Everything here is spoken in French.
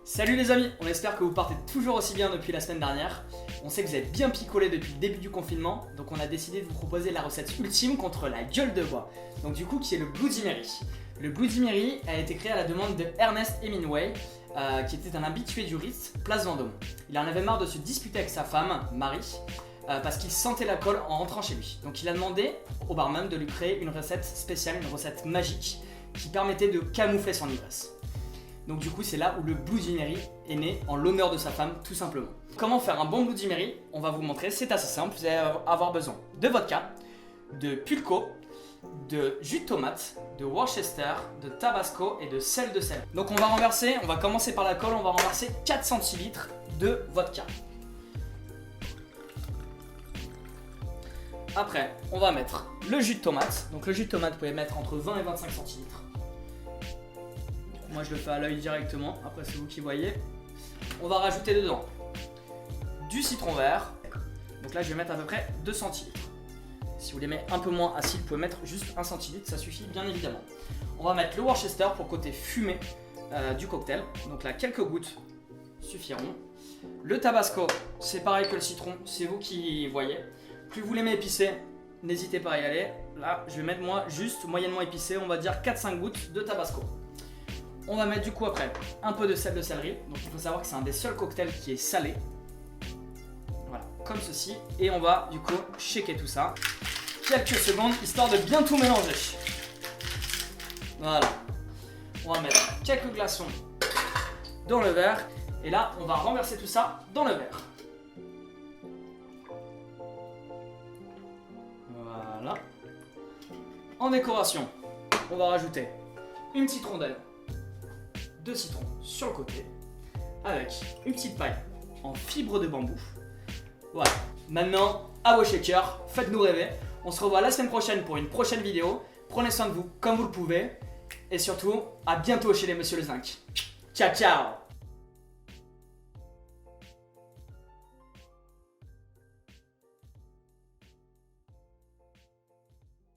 Salut les amis, on espère que vous partez toujours aussi bien depuis la semaine dernière. On sait que vous êtes bien picolé depuis le début du confinement, donc on a décidé de vous proposer la recette ultime contre la gueule de bois. Donc du coup, qui est le Bloody Mary. Le Bloody Mary a été créé à la demande de Ernest Hemingway, qui était un habitué du Ritz, place Vendôme. Il en avait marre de se disputer avec sa femme, Marie, parce qu'il sentait l'alcool en rentrant chez lui. Donc il a demandé au barman de lui créer une recette spéciale, une recette magique, qui permettait de camoufler son ivresse. Donc du coup c'est là où le Bloody Mary est né, en l'honneur de sa femme tout simplement. Comment faire un bon Bloody Mary? On va vous montrer, c'est assez simple. Vous allez avoir besoin de vodka, de pulco, de jus de tomate, de Worcester, de tabasco et de sel de sel. Donc on va commencer par l'alcool, on va renverser 4 centilitres de vodka. Après on va mettre le jus de tomate. Donc le jus de tomate vous pouvez mettre entre 20 et 25 centilitres. Moi je le fais à l'œil directement, après c'est vous qui voyez. On va rajouter dedans du citron vert. Donc là je vais mettre à peu près 2 centilitres. Si vous l'aimez un peu moins acide, vous pouvez mettre juste 1 centilitre, ça suffit bien évidemment. On va mettre le Worcester pour côté fumé du cocktail. Donc là quelques gouttes suffiront. Le tabasco, c'est pareil que le citron, c'est vous qui voyez. Plus vous l'aimez épicé, n'hésitez pas à y aller. Là je vais mettre moi juste moyennement épicé, on va dire 4-5 gouttes de tabasco. On va mettre du coup après un peu de sel de céleri. Donc il faut savoir que c'est un des seuls cocktails qui est salé. Voilà, comme ceci. Et on va du coup shaker tout ça quelques secondes histoire de bien tout mélanger. Voilà. On va mettre quelques glaçons dans le verre. Et là on va renverser tout ça dans le verre. Voilà. En décoration, on va rajouter une petite rondelle de citron sur le côté avec une petite paille en fibre de bambou. Voilà, maintenant à vos shakers, faites-nous rêver. On se revoit la semaine prochaine pour une prochaine vidéo. Prenez soin de vous comme vous le pouvez et surtout à bientôt chez les Monsieur le Zinc. Ciao ciao.